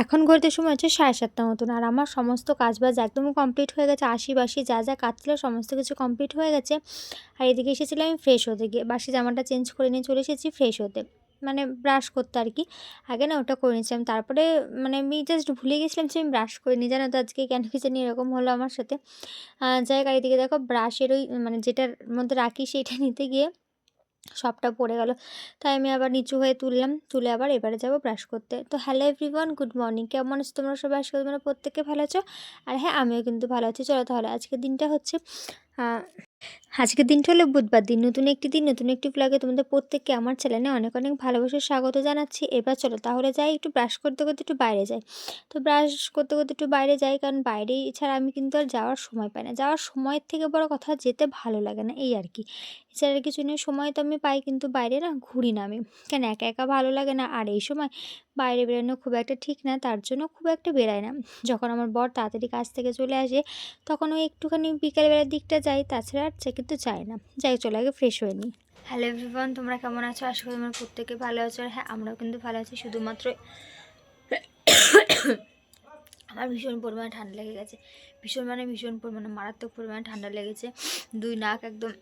এখন ঘড়িতে সময় হচ্ছে 7:30 মতন। আর আমার সমস্ত কাজবাজ একদম কমপ্লিট হয়ে গেছে। আশি-বাসি যা কাজ ছিল সমস্ত কিছু কমপ্লিট হয়ে গেছে। আর এদিকে এসেছিলাম আমি ফ্রেশ হতে গিয়ে। বাসি জামাটা চেঞ্জ করে নিয়ে চলে এসেছি ফ্রেশ হতে। মানে ব্রাশ করতে আর কি। আগে না ওটা করে নিয়েছিলাম। তারপরে মানে আমি জাস্ট ভুলে গেছিলাম যে আমি ব্রাশ করিনি। জানো তো আজকে কেন কি জানি এরকম হলো আমার সাথে। যাই হোক আর এদিকে দেখো ব্রাশের ওই মানে যেটার মধ্যে রাখি সেইটা নিতে গিয়ে সবটা পড়ে গেল। তাই আমি আবার নিচু হয়ে তুললাম। তুলে আবার এবারে যাব ব্রাশ করতে। তো হ্যালো এভরিওয়ান, গুড মর্নিং। কেমন আছো তোমরা সবাই? আশা করি তোমরা প্রত্যেকে ভালো আছো। আর হ্যাঁ, আমিও কিন্তু ভালো আছি। চলো তাহলে আজকের দিনটা হচ্ছে আ আজকের দিনটা হলো বুধবার দিন। নতুন একটি দিন, নতুন একটি ব্লগে তোমাদের প্রত্যেককে আমার চ্যানেলে অনেক, অনেক ভালোবাসার স্বাগত জানাচ্ছি। এবার চলো তাহলে যাই একটু ব্রাশ করতে, করতে একটু বাইরে যাই। তো ব্রাশ করতে, করতে একটু বাইরে যাই, কারণ বাইরে ছাড়া আমি কিন্তু আর যাওয়ার সময় পাই না। যাওয়ার সময়ের থেকে বড় কথা যেতে ভালো লাগে না, এই আর কি। এছাড়া আর কিছু নেই। সময় তো আমি পাই কিন্তু বাইরে না ঘুরি না আমি। কেন একা, একা ভালো লাগে না। আর এই সময় বাইরে বেরোনো খুব একটা ঠিক না, তার জন্য খুব একটা বেরাই না। যখন আমার বর তাড়াতাড়ি কাজ থেকে চলে আসে তখন ওই একটুখানি বিকেলবেলার দিকটা যাই, তাছাড়া আর কিন্তু যাই না। যাই চলে আগে ফ্রেশ হয়ে নিই। হ্যালো এভরিওয়ান, তোমরা কেমন আছো? আশা করি তোমরা প্রত্যেকে ভালো আছো। আর হ্যাঁ, আমরাও কিন্তু ভালো আছি। শুধুমাত্র আমার ভীষণ পরিমাণে ঠান্ডা লেগে গেছে। ভীষণ পরিমাণে মারাত্মক পরিমাণে ঠান্ডা লেগেছে। দুই নাক একদম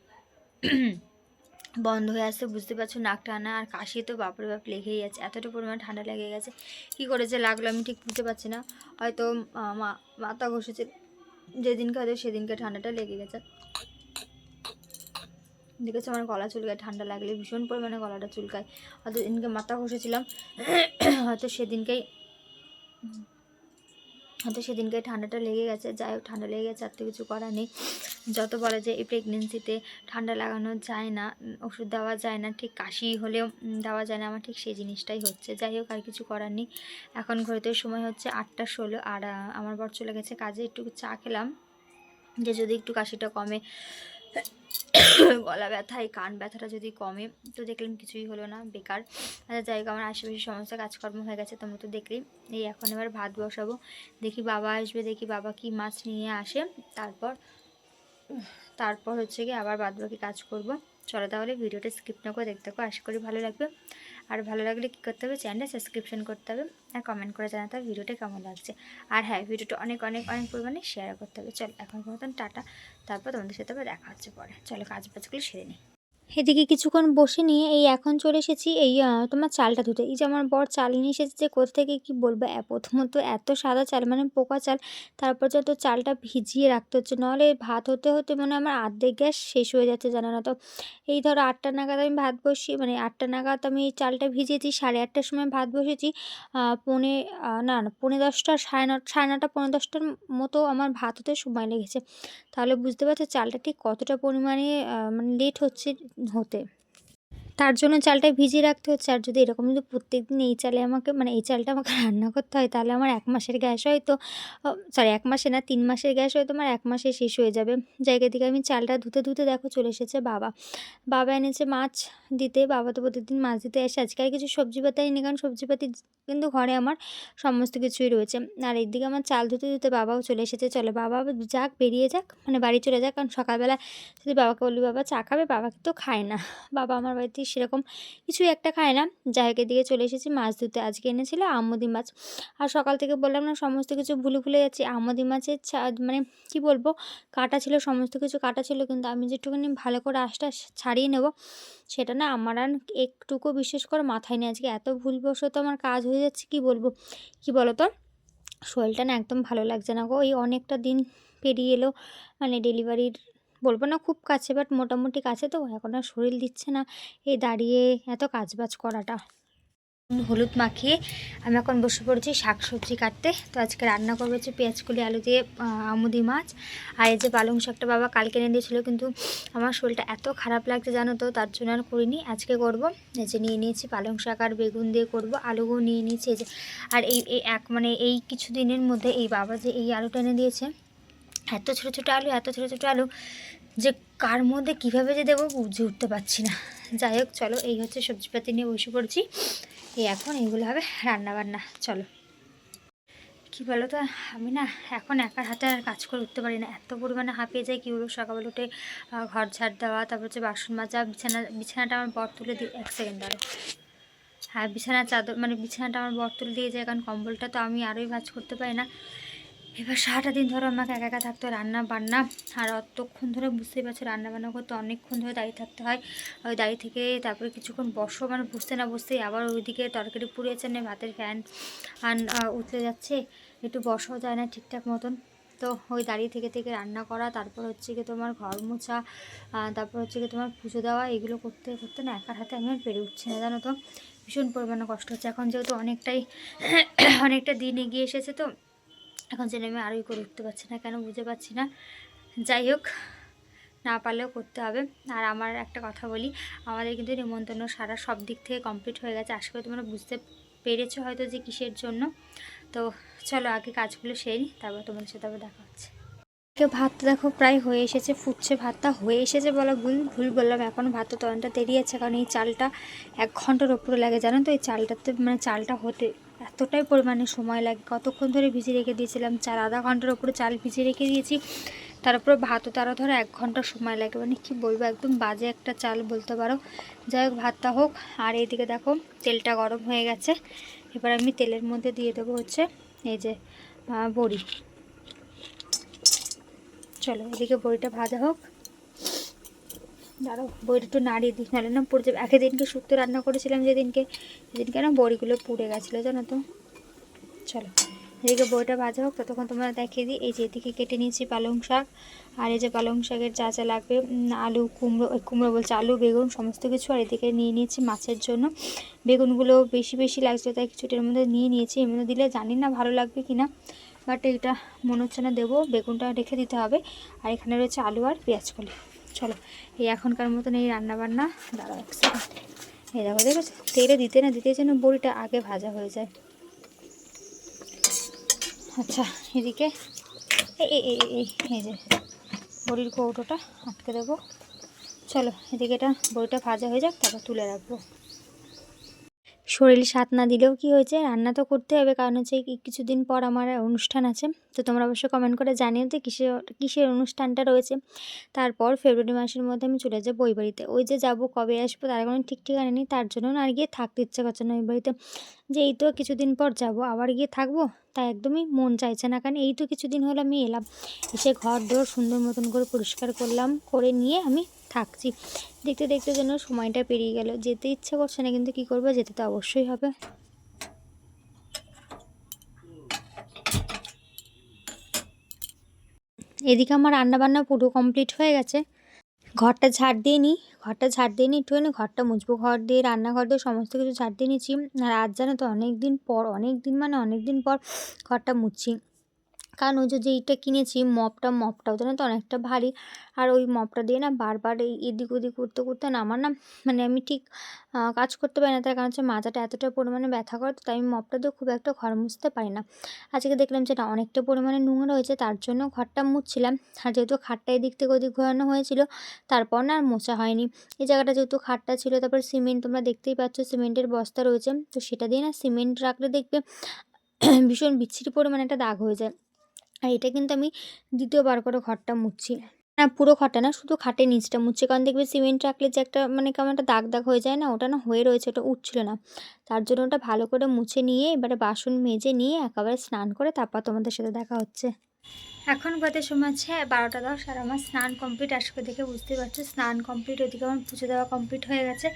বন্ধ হয়ে আসছে, বুঝতে পারছো। নাক টানা আর কাশি তো বাপরে বাপ লেগেই আছে। এতটা পরিমাণে ঠান্ডা লেগে গেছে, কী করে যে লাগলো আমি ঠিক বুঝতে পারছি না। হয়তো মাথা ঘষেছে যেদিনকে, হয়তো সেদিনকে ঠান্ডাটা লেগে গেছে। দেখেছো আমার গলা চুলকায়, ঠান্ডা লাগলে ভীষণ পরিমাণে গলাটা চুলকায়। হয়তো দিনকে মাথা ঘষেছিলাম, হয়তো সেদিনকে ঠান্ডাটা লেগে গেছে। যাই হোক, ঠান্ডা লেগে গেছে, আর তো কিছু করার নেই। যত বলে যে এই প্রেগনেন্সিতে ঠান্ডা লাগানো যায় না, ওষুধ দেওয়া যায় না, ঠিক কাশি হলেও দেওয়া যায় না, আমার ঠিক সেই জিনিসটাই হচ্ছে। যাই হোক, আর কিছু করার নেই। এখন ঘড়িতে সময় হচ্ছে 8:16। আর আমার বর চলে গেছে কাজে। একটু চা খেলাম যে যদি একটু কাশিটা কমে, গলা ব্যথা, এই কান ব্যথাটা যদি কমে। তো দেখলাম কিছুই হলো না, বেকার। আচ্ছা যাই হোক, আমার আশেপাশে সমস্ত কাজকর্ম হয়ে গেছে, তোমরা তো দেখলেই। এই এখন এবার ভাত বসাবো। দেখি বাবা আসবে, দেখি বাবা কি মাছ নিয়ে আসে। তারপর হচ্ছে গিয়ে আবার বাদবাকি কাজ করব। চলো তাহলে ভিডিওটা স্কিপ না করে দেখতে থাকো, আশা করি ভালো লাগবে। আর ভালো লাগলে কী করতে হবে, চ্যানেলটা সাবস্ক্রিপশন করতে হবে, আর কমেন্ট করে জানাতে হবে ভিডিওটা কেমন লাগছে। আর হ্যাঁ, ভিডিওটা অনেক অনেক অনেক পরিমাণে শেয়ার করতে হবে। চলো এখন মতন টাটা। তারপর তোমাদের সাথে আবার দেখা হচ্ছে পরে। চলো কাজ বাজগুলো সেরে নিই। এদিকে কিছুক্ষণ বসে নিয়ে এই এখন চলে এসেছি এই তোমার চালটা ধুতে। এই যে আমার বর চাল নিয়ে এসেছে, যে কোথা থেকে কী বলবো, প্রথমত এত সাদা চাল মানে পোকা চাল। তারপর যত চালটা ভিজিয়ে রাখতে হচ্ছে, নাহলে ভাত হতে হতে মনে হয় আমার আর্ধেক গ্যাস শেষ হয়ে যাচ্ছে, জানো না তো। এই ধরো 8টা নাগাদ আমি ভাত বসিয়ে, মানে 8টা নাগাদ আমি এই চালটা ভিজিয়েছি, 8:30টার সময় ভাত বসেছি। না 10:30, 9:30, 10:30টার মতো আমার ভাত হতে সময় লেগেছে। তাহলে বুঝতে পারছো চালটা ঠিক কতটা পরিমাণে মানে লেট হতে। তার জন্য চালটা ভিজিয়ে রাখতে হচ্ছে। আর যদি এরকম যদি প্রত্যেকদিন এই চালে আমাকে, মানে এই চালটা আমাকে রান্না করতে হয়, তাহলে আমার 1 মাসের গ্যাস হয়তো, সরি 1 মাসে না 3 মাসের গ্যাস হয়তো আমার 1 মাসে শেষ হয়ে যাবে। জায়গা থেকে আমি চালটা ধুতে, ধুতে দেখো চলে এসেছে বাবা। বাবা এনেছে মাছ দিতে। বাবা তো প্রতিদিন মাছ দিতে আসে। আজকে আর কিছু সবজিপাতি আনিনি, কারণ সবজিপাতি কিন্তু ঘরে আমার সমস্ত কিছুই রয়েছে। আর এদিকে আমার চাল ধুতে, ধুতে বাবাও চলে এসেছে। চলো বাবা যাক, বেরিয়ে যাক, মানে বাড়ি চলে যাক। কারণ সকালবেলা যদি বাবাকে বলবি বাবা চা খাবে, বাবা কিন্তু খায় না। বাবা আমার বাড়িতে সেরকম কিছুই একটা খায় না। যাই হোক, এদিকে চলে এসেছি মাছ ধুতে। আজকে এনেছিল আমুদি মাছ। আর সকাল থেকে বললাম না সমস্ত কিছু ভুলে যাচ্ছি। আমুদি মাছের মানে কি বলবো, কাটা ছিল, সমস্ত কিছু কাটা ছিল, কিন্তু আমি যেটুকুনি ভালো করে আঁশটা ছাড়িয়ে নেব, সেটা না আমার আর একটুকু বিশেষ করে মাথায় নেই। আজকে এত ভুলবশত আমার কাজ হয়ে যাচ্ছে, কি বলবো। কি বলো তো, শরীরটা না একদম ভালো লাগছে না গো। এই অনেকটা দিন পেরিয়ে এলো, মানে ডেলিভারির বলবো না খুব কাছে, বাট মোটামুটি কাছে। তো এখন আর শরীর দিচ্ছে না এই দাঁড়িয়ে এত কাজবাজ করাটা। হলুদ মাখিয়ে আমি এখন বসে পড়েছি শাকসবজি কাটতে। তো আজকে রান্না করবো হচ্ছে পেঁয়াজকলি আলু দিয়ে আমুদি মাছ। আর এই যে পালং শাকটা বাবা কালকে এনে দিয়েছিলো, কিন্তু আমার শরীরটা এত খারাপ লাগছে জানো তো, তার জন্য আর করিনি। আজকে করবো। এই যে নিয়ে নিয়েছি পালং শাক আর বেগুন দিয়ে করবো, আলুও নিয়ে নিয়েছি। এই যে আর মানে এই কিছু দিনের মধ্যে এই বাবা যে এই আলুটা এনে দিয়েছে, এত ছোটো ছোটো আলু, এত ছোটো ছোটো আলু, যে কার মধ্যে কীভাবে যে দেবো বুঝে উঠতে পারছি না। যাই হোক চলো, এই হচ্ছে সবজিপাতি নিয়ে বসে পড়ছি। এখন এইগুলো হবে রান্নাবান্না। চলো। কী বলো তো, আমি না এখন একার হাতে আর কাজ করে উঠতে পারি না, এত পরিমাণে হাঁপিয়ে যায়। কী বলবো, সকালবেলা উঠে ঘর ঝাড় দেওয়া, তারপর হচ্ছে বাসন মাজা, বিছানাটা আমার বর তুলে দিই। 1 সেকেন্ড দাঁড়ো। আর বিছানার চাদর মানে বিছানাটা আমার বর তুলে দিয়ে যায়, কারণ কম্বলটা তো আমি আরোই ভাঁজ করতে পারি না। এবার সারাটা দিন ধরে আমাকে একা একা থাকতে হয়, রান্না বান্না, আর অতক্ষণ ধরে বুঝতেই পারছো রান্না বান্না করতে অনেকক্ষণ ধরে দাঁড়িয়ে থাকতে হয়। ওই দাঁড়িয়ে থেকে তারপরে কিছুক্ষণ বসো, মানে বুঝতে না বুঝতেই আবার ওইদিকে তরকারি পুড়িয়েছে না, ভাতের ফ্যান উঠতে যাচ্ছে, একটু বসাও যায় না ঠিকঠাক মতন। তো ওই দাঁড়িয়ে থেকে থেকে রান্না করা, তারপর হচ্ছে কি তোমার ঘর মোছা, তারপর হচ্ছে কি তোমার পুজো দেওয়া, এগুলো করতে করতে না একার হাতে আমি আর পেরে উঠছি না, জানো তো ভীষণ পরিমাণে কষ্ট হচ্ছে। এখন যেহেতু অনেকটা দিন এগিয়ে এসেছে, তো এখন যেন আমি আরোই করে উঠতে পারছি না, কেন বুঝে পাচ্ছি না। যাই হোক, না পারলেও করতে হবে। আর আমার একটা কথা বলি, আমাদের কিন্তু নিমন্ত্রণ সারা সব দিক থেকে কমপ্লিট হয়ে গেছে। আশা করি তোমরা বুঝতে পেরেছো হয়তো যে কিসের জন্য। তো চলো আগে কাজগুলো সেরে তারপর তোমাদের সাথে আবার দেখা হচ্ছে। ভাতটা দেখো প্রায় হয়ে এসেছে, ফুটছে, ভাতটা হয়ে এসেছে বলা ভুল বললাম, এখন ভাতটা তো অনেকটা দেরি আছে, কারণ এই চালটা 1 ঘন্টার ওপরে লাগে, জানো তো। এই চালটাতে মানে চালটা হতে এতটাই পরিমাণে সময় লাগে, কতক্ষণ ধরে ভিজিয়ে রেখে দিয়েছিলাম চাল, আধা ঘন্টার ওপরে চাল ভিজিয়ে রেখে দিয়েছি, তারপরে ভাতও তারা ধরো 1 ঘন্টা সময় লাগে, মানে কী বলবো, একদম বাজে একটা চাল বলতে পারো। যাই হোক, ভাতটা হোক। আর এইদিকে দেখো তেলটা গরম হয়ে গেছে, এবার আমি তেলের মধ্যে দিয়ে দেবো হচ্ছে এই যে বড়ি। চলো এদিকে বড়িটা ভাজা হোক, দাঁড়াও বড়িটা একটু নাড়িয়ে দিই, নাহলে না পুড়ে যাবে। আগের দিনকে শুক্তো রান্না করেছিলাম সেদিনকে না বড়িগুলো পুড়ে গেছিলো, জানো তো। চলো এদিকে বড়িটা ভাজা হোক, ততক্ষণ তোমরা দেখিয়ে দিই। এই যে এদিকে কেটে নিয়েছি পালং শাক, আর এই যে পালং শাকের যা যা লাগবে, আলু, কুমড়ো বলছে, আলু, বেগুন সমস্ত কিছু। আর এদিকে নিয়ে নিয়েছি মাছের জন্য বেগুনগুলো, বেশি বেশি লাগছে তাই কিছুটার মধ্যে নিয়ে নিয়েছি। এর মধ্যে দিলে জানি না ভালো লাগবে কি না, বাট এটা মনে হচ্ছে না দেবো, বেগুনটা রেখে দিতে হবে। আর এখানে রয়েছে আলু আর পেঁয়াজ কলি। চলো এই এখনকার মতন এই রান্নাবান্না, দাঁড়াও এক সেকেন্ড। এই দেখো দেখেছো, তেলে দিতে না দিতে যেন বড়িটা আগে ভাজা হয়ে যায়। আচ্ছা এদিকে এই যে বড়ির কৌটোটা আটকে দেবো। চলো এদিকে এটা বড়িটা ভাজা হয়ে যাক, তারপর তুলে রাখবো। শরীর সাথ না দিলেও কি হয়েছে, রান্না তো করতে হবে, কারণ হচ্ছে কিছুদিন পর আমার অনুষ্ঠান আছে। তো তোমরা অবশ্যই কমেন্ট করে জানিও তো কিসের অনুষ্ঠানটা রয়েছে। তারপর ফেব্রুয়ারি মাসের মধ্যে আমি চলে যাবো ওই বাড়িতে। ওই যে যাবো কবে আসবো তার কোনো ঠিক ঠিকানা নেই, তার জন্য না আর গিয়ে থাকতে ইচ্ছে করছে না ওই বাড়িতে, যে এই তো কিছুদিন পর যাব আবার গিয়ে থাকবো, তাই একদমই মন চাইছে না। কারণ এই তো কিছুদিন হলো আমি এলাম, এসে ঘর দোর সুন্দর মতন করে পরিষ্কার করলাম, করে নিয়ে আমি থাকছি। দেখতে দেখতে যেন সময়টা পেরিয়ে গেল, যেতে ইচ্ছে করছে না, কিন্তু কী করবো, যেতে তো অবশ্যই হবে। এদিকে আমার রান্নাবান্না পুরো কমপ্লিট হয়ে গেছে। ঘরটা ঝাড় দিয়ে নিই, একটুখানি ঘরটা মুছবো, ঘর দিয়ে রান্নাঘর দিয়ে সমস্ত কিছু ঝাড় দিয়ে নিচ্ছি। আর আজ জানো তো অনেক দিন পর ঘরটা মুছছি। কারণ ওই যে এইটা কিনেছি মপটাও জানো তো অনেকটা ভারী, আর ওই মপটা দিয়ে না বারবার এদিক ওদিক করতে করতে না আমার না মানে আমি ঠিক কাজ করতে পারি না, তার কারণ হচ্ছে মাথাটা এতটা পরিমাণে ব্যথা করে, তো তাই আমি মপটা দিয়ে খুব একটা ঘর মুছতে পারি না। আজকে দেখলাম যে না অনেকটা পরিমাণে নোংরা হয়েছে, তার জন্য ঘরটা মুছছিলাম। আর যেহেতু খাটটা এদিক থেকে ওদিক ঘোরানো হয়েছিল, তারপর না আর মোছা হয়নি। এই জায়গাটা যেহেতু খাটটা ছিল, তারপর সিমেন্ট তোমরা দেখতেই পাচ্ছ, সিমেন্টের বস্তা রয়েছে, তো সেটা দিয়ে না সিমেন্ট রাখলে দেখবে ভীষণ বিচ্ছিরি পরিমাণে একটা দাগ হয়ে যায়। আর এটা কিন্তু আমি দ্বিতীয়বার করে ঘরটা মুছছি, না পুরো ঘরটা না, শুধু খাটের নিচটা মুছছি, কারণ দেখবে সিমেন্ট রাখলে যে একটা মানে কেমন একটা দাগ দাগ হয়ে যায় না, ওটা না হয়ে রয়েছে, ওটা উঠছিল না। তার জন্য ওটা ভালো করে মুছে নিয়ে এবারে বাসন মেজে নিয়ে একেবারে স্নান করে তারপর তোমাদের সাথে দেখা হচ্ছে। এখন বাদে সময় আছে 12টা 10, আর আমার স্নান কমপ্লিট। আজকে দেখে বুঝতে পারছো স্নান কমপ্লিট, ওইদিকে আমার পুজো দেওয়া কমপ্লিট হয়ে গেছে,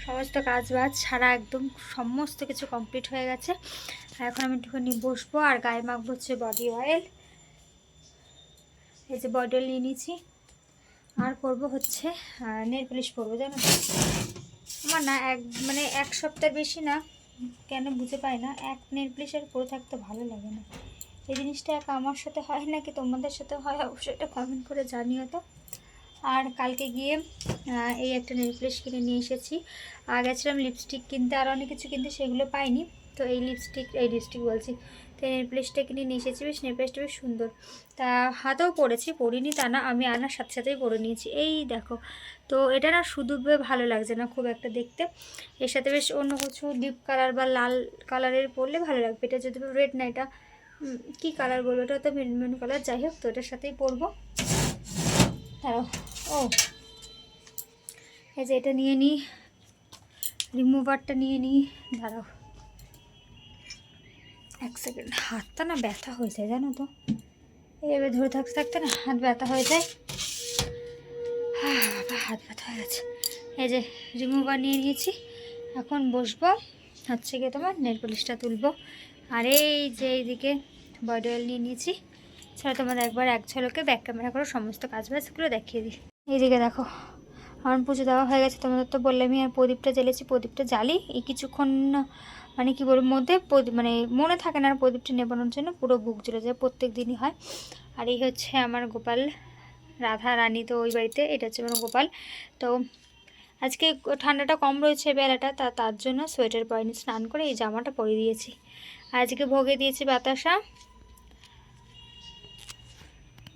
সমস্ত কাজ বাজ সারা একদম সমস্ত কিছু কমপ্লিট হয়ে গেছে। আর এখন আমি একটুখানি বসবো আর গায়ে মাখবো হচ্ছে বডি অয়েল। এই যে বডি অয়েল নিয়ে নিয়েছি, আর করবো হচ্ছে নেল পলিশ করবো, জানো আমার না এক সপ্তাহ বেশি না, কেন বুঝে পাই না, এক নেল পলিশ আর পরে থাকতে ভালো লাগে না। এই জিনিসটা একা আমার সাথে হয় নাকি তোমাদের সাথে হয়, অবশ্যই এটা কমেন্ট করে জানিও তো। আর কালকে গিয়ে এই একটা নেল পলিশ কিনে নিয়ে এসেছি, আর গেছিলাম লিপস্টিক কিনতে, আর অনেক কিছু কিনতে, সেগুলো পাইনি। তো এই লিপস্টিক বলছি, তো এই নেল পলিশটা কিনে নিয়ে এসেছি, বেশ নেল পলিশটা বেশ সুন্দর। তা হাতেও পরিনি তা না, আমি আনার সাথে সাথেই পরে নিয়েছি, এই দেখো। তো এটা না শুধু ভালো লাগছে না খুব একটা দেখতে, এর সাথে বেশ অন্য কিছু ডিপ কালার বা লাল কালারের পরলে ভালো লাগবে। এটা যদি রেড না, এটা কী কালার বলবো, এটা তো মেরুন কালার, যাই হোক, তো এটার সাথেই পরবো। তারাও ও এই যে এটা নিয়ে নিই, রিমুভারটা নিয়ে নিই, দাঁড়াও 1 সেকেন্ড। হাতটা না ব্যথা হয়ে যায় জানো তো, এইভাবে ধরে থাকতে থাকতে না হাত ব্যথা হয়ে যায়। বাবা হাত ব্যথা হয়ে গেছে। এই যে রিমুভার নিয়ে নিয়েছি, এখন বসবো হচ্ছে গিয়ে তোমার নেল পলিশটা তুলবো। আর এই যে এইদিকে বডি অয়েল নিয়ে নিয়েছি। সেটা তোমাদের একবার এক ঝলকে ব্যাক ক্যামেরা করে সমস্ত কাজ বাজগুলো দেখিয়ে দিই। এইদিকে দেখো আমার পুজো দেওয়া হয়ে গেছে, তোমাদের তো বললামই। আর প্রদীপটা জ্বেলেছি, প্রদীপটা জ্বালি এই কিছুক্ষণ, মানে কি বলবো মধ্যে মানে মনে থাকে না আর প্রদীপটা নেবানোর জন্য পুরো বুক জ্বলে যায়, প্রত্যেক দিনই হয়। আর এই হচ্ছে আমার গোপাল, রাধা রানী তো ওই বাড়িতে, এটা হচ্ছে আমার গোপাল। তো আজকে ঠান্ডাটা কম রয়েছে বেলাটা, তার জন্য সোয়েটার পরেনি, স্নান করে এই জামাটা পরে দিয়েছি। আজকে ভোগে দিয়েছি বাতাসা।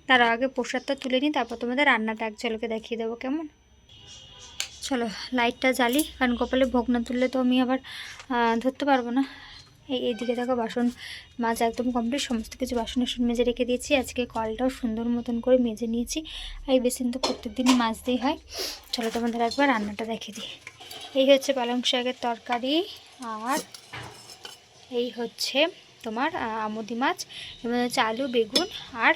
তার আগে প্রসাদটা তুলে নিই, তারপর তোমাদের রান্নাটা এক ঝলকে দেখিয়ে দেবো কেমন। চলো লাইটটা জ্বালি, কারণ কপালে ভোগ না তুললে তো আমি আবার ধরতে পারবো না। এইদিকে দেখো বাসন মাছ একদম কমপ্লিট, সমস্ত কিছু বাসন মেজে রেখে দিয়েছি। আজকে কলটাও সুন্দর মতন করে মেজে নিয়েছি। আর এই বেসিন তো প্রত্যেক দিনই মাজতেই হয়। চলো তোমাদের একবার রান্নাটা দেখে দিই। এই হচ্ছে পালং শাকের তরকারি, আর এই হচ্ছে তোমার আমুদি মাছ, এবং হচ্ছে আলু বেগুন আর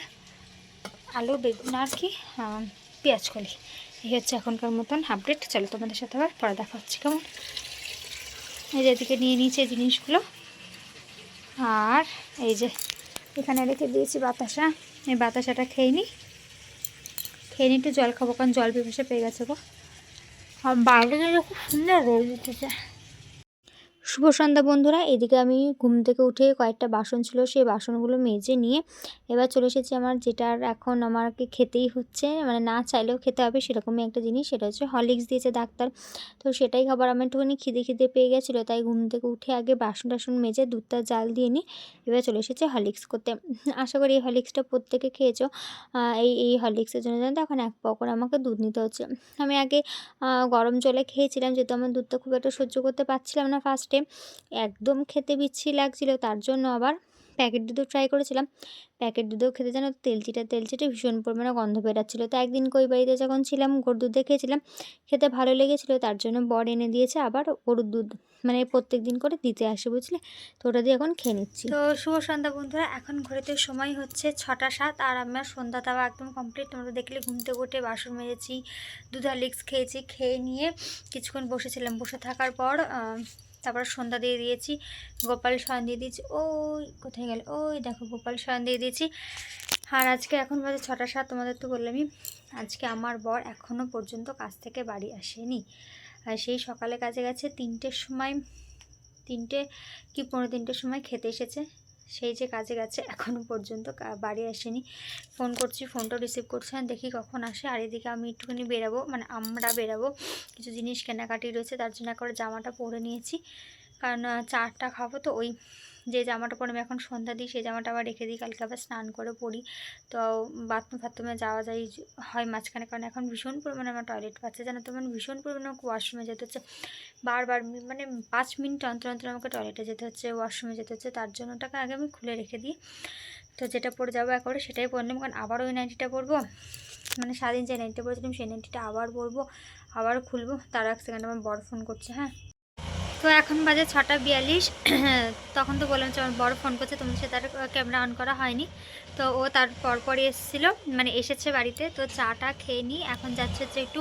কি পেঁয়াজ কলি। এই হচ্ছে এখনকার মতন আপডেট। চলো তোমাদের সাথে আবার পরে দেখা হচ্ছে কেমন। এই যে এদিকে নিয়ে নিয়েছি এই জিনিসগুলো, আর এই যে এখানে রেখে দিয়েছি বাতাসা। এই বাতাসাটা খেয়ে নিই একটু জল খাবো, কারণ জল পিপাসা পেয়ে গেছে গো। আর বাইরে খুব সুন্দর রোদ উঠেছে। শুভ সন্ধ্যা বন্ধুরা। এদিকে আমি ঘুম থেকে উঠে কয়েকটা বাসন ছিল, সেই বাসনগুলো মেজে নিয়ে এবার চলে এসেছি আমার যেটার এখন আমাকে খেতেই হচ্ছে, মানে না চাইলেও খেতে হবে সেরকমই একটা জিনিস। সেটা হচ্ছে হরলিক্স দিয়েছে ডাক্তার, তো সেটাই খাবার। আমার একটুখানি খিদে পেয়ে গেছিলো, তাই ঘুম থেকে উঠে আগে বাসন টাসন মেজে দুধটা জাল দিয়ে নিই, এবার চলে এসেছে হরলিক্স করতে। আশা করি এই হরলিক্সটা প্রত্যেকে খেয়েছো। এই হরলিক্সের জন্য জানতো এখন 1 পাও করে আমাকে দুধ নিতে হচ্ছে। আমি আগে গরম জলে খেয়েছিলাম, যেহেতু আমার দুধটা খুব একটা সহ্য করতে পারছিলাম না ফার্স্টে, একদম খেতে বিচ্ছিরি লাগছিলো, তার জন্য আবার প্যাকেট দুধও ট্রাই করেছিলাম। প্যাকেট দুধও খেতে যেন তেলচিটে ভীষণ পরিমাণে গন্ধ বেরাচ্ছিলো। তো একদিন কই বাড়িতে যখন ছিলাম গরুর দুধে খেয়েছিলাম, খেতে ভালো লেগেছিলো, তার জন্য বর এনে দিয়েছে আবার গরুর দুধ, মানে প্রত্যেক দিন করে দিতে আসে বুঝলে, তো ওটা দিয়ে এখন খেয়ে নিচ্ছি। তো শুভ সন্ধ্যা বন্ধুরা, এখন ঘড়িতে সময় হচ্ছে 6টা 7, আর আমার সন্ধ্যা দেওয়া একদম কমপ্লিট। তোমরা দেখলে ঘুম থেকে উঠে বাসন মেজেছি, দুধ হরলিক্স খেয়েছি, খেয়ে নিয়ে কিছুক্ষণ বসেছিলাম, বসে থাকার পর তারপর সন্ধ্যা দিয়ে দিয়েছি, গোপাল শয়ন দিয়ে দিয়েছি। ওই কোথায় গেল, ওই দেখো গোপাল শয়ন দিয়ে দিয়েছি। আর আজকে এখন বাজে 6টা 7, তোমাদের তো বললামই। আজকে আমার বর এখনও পর্যন্ত কাজ থেকে বাড়ি আসেনি। আর সেই সকালে কাজে গেছে 3টের সময়, 3টে কি 3:15 সময় খেতে এসেছে, সেই যে কাজে গেছে এখনও পর্যন্ত বাড়ি আসেনি। ফোন করছি, ফোনটাও রিসিভ করছে না, দেখি কখন আসে। আর এদিকে আমি একটুখানি বেরাবো, মানে আমরা বেরাবো, কিছু জিনিস কেনাকাটি রয়েছে, তার জন্য একবার জামাটা পরে নিয়েছি, কারণ চাটা খাবো। তো ওই যে জামাটা পরে আমি এখন সন্ধ্যা দিই, সেই জামাটা আবার রেখে দিই, কালকে আবার স্নান করে পরি। তো বাথরুমে যাওয়া যায় হয় মাঝখানে, কারণ এখন ভীষণ পরিমাণে আমার টয়লেট পাচ্ছে জানো তো, মানে ভীষণ পরিমাণে ওয়াশরুমে যেতে হচ্ছে বারবার, মানে 5 মিনিট অন্তর অন্তর আমাকে টয়লেটে যেতে হচ্ছে, ওয়াশরুমে যেতে হচ্ছে, তার জন্য ওটাকে আগে আমি খুলে রেখে দিই। তো যেটা পরে যাবো একবারে সেটাই পরলাম, কারণ আবার ওই নাইটিটা পরবো, মানে সারাদিন যে নাইটিটা পরেছিলাম সেই নাইটিটা আবার পরবো, আবার খুলবো। তার 1 সেকেন্ড আমার বড় ফোন করছে। হ্যাঁ, তো এখন বাজে 6টা 42। তখন তো বললাম যে আমার বড় ফোন করছে, তোমাদের সাথে তার ক্যামেরা অন করা হয়নি। তো ও তার পরপরই এসেছিলো, মানে এসেছে বাড়িতে। তো চাটা খেয়ে নিই, এখন যাচ্ছে হচ্ছে একটু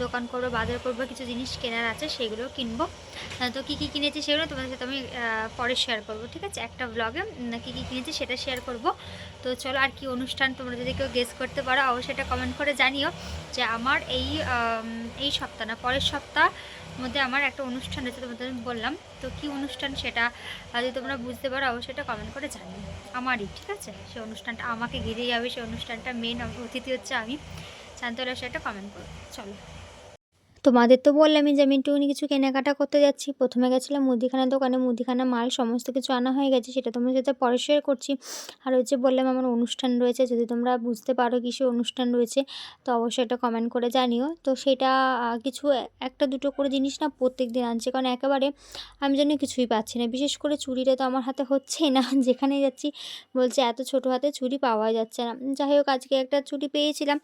দোকান করবো, বাজার করবো, কিছু জিনিস কেনার আছে সেগুলো কিনবো। তো কী কী কিনেছি সেগুলো তোমাদের সাথে আমি পরে শেয়ার করবো, ঠিক আছে, একটা ব্লগে কী কী কিনেছি সেটা শেয়ার করব। তো চলো, আর কি অনুষ্ঠান তোমরা যদি কেউ গেস করতে পারো অবশ্যই এটা কমেন্ট করে জানিও, যে আমার এই সপ্তাহ না পরের সপ্তাহ মধ্যে আমার একটা অনুষ্ঠান রয়েছে, তোমাদের আমি বললাম। তো কি অনুষ্ঠান সেটা যদি তোমরা বুঝতে পারো অবশ্যই এটা কমেন্ট করে জানিও। আমারই, ঠিক আছে, সেই অনুষ্ঠানটা আমাকে ঘিরেই যাবে, সেই অনুষ্ঠানটা মেন অতিথি হচ্ছে আমি, জানতে হলে সেটা কমেন্ট করো। চলো, তোমাদের তো বললামই যে আমি একটুখানি কিছু কেনাকাটা করতে যাচ্ছি। প্রথমে গেছিলাম মুদিখানার দোকানে, মুদিখানা মাল সমস্ত কিছু আনা হয়ে গেছে, সেটা তোমাদের সাথে পরে শেয়ার করছি। আর হচ্ছে বললাম আমার অনুষ্ঠান রয়েছে, যদি তোমরা বুঝতে পারো কিসের অনুষ্ঠান রয়েছে তো অবশ্যই এটা কমেন্ট করে জানিও। তো সেটা কিছু একটা দুটো করে জিনিস না প্রত্যেক দিন আনছে, কারণ একেবারে আমি যেন কিছুই পাচ্ছি না। বিশেষ করে চুড়িটা তো আমার হাতে হচ্ছেই না, যেখানেই যাচ্ছি বলছে এত ছোটো হাতে চুড়ি পাওয়া যাচ্ছে না। যাই হোক, আজকে একটা চুড়ি পেয়েছিলাম,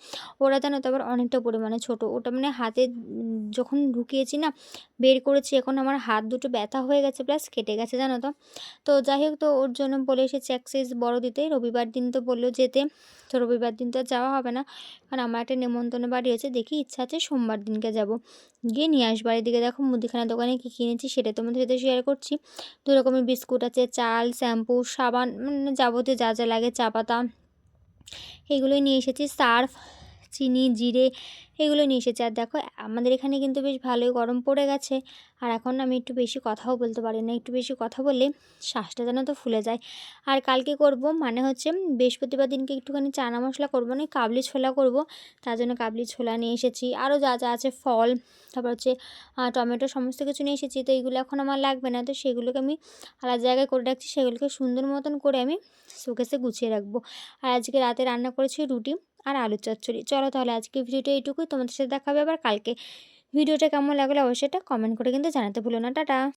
ওরা জানো তো আবার অনেকটা পরিমাণে ছোটো, ওটা মানে হাতে যখন ঢুকিয়েছি না, বের করেছি, এখন আমার হাত দুটো ব্যথা হয়ে গেছে প্লাস কেটে গেছে, জানো তো। তো যাই হোক, তো ওর জন্য বলে এসেছি এক সাইজ বড় দিতে। রবিবার দিন তো বললো যেতে, তো রবিবার দিন তো আর যাওয়া হবে না, কারণ আমার একটা নেমন্তন্ন বাড়ি আছে। দেখি, ইচ্ছা আছে সোমবার দিনকে যাব, গিয়ে নিয়ে আসবো। আর এদিকে দেখো মুদিখানা দোকানে কী কিনেছি সেটা তোমাদের সাথে শেয়ার করছি। 2 রকমের বিস্কুট আছে, চাল, শ্যাম্পু, সাবান, যাবতীয় যা যা লাগে, চা পাতা, এগুলোই নিয়ে এসেছি। সার্ফ, চিনি, জিরে, এগুলো নিয়ে এসেছি। আর দেখো, আমাদের এখানে কিন্তু বেশ ভালোই গরম পড়ে গেছে। আর এখন আমি একটু বেশি কথাও বলতে পারি না, একটু বেশি কথা বললে শ্বাসটা যেন তো ফুলে যায়। আর কালকে করব, মানে হচ্ছে বৃহস্পতিবার দিনকে একটুখানি চানা মশলা করবো না, কাবলি ছোলা করব। তার জন্য কাবলি ছোলা নিয়ে এসেছি, আরও যা যা আছে, ফল, তারপর হচ্ছে টমেটো, সমস্ত কিছু নিয়ে এসেছি। তো এইগুলো এখন আমার লাগবে না, তো সেগুলোকে আমি আলাদা জায়গায় করে রাখছি। সেগুলোকে সুন্দর মতন করে আমি শোকেসে গুছিয়ে রাখবো। আর আজকে রাতে রান্না করেছি রুটি আর আলুর চচ্চড়ি। চলো তাহলে আজকে ভিডিওটা এইটুকুই, তোমাদের সাথে দেখা হবে আবার কালকে। ভিডিওটা কেমন লাগলো অবশ্যই এটা কমেন্ট করে কিন্তু জানাতে ভুলো না। টাটা।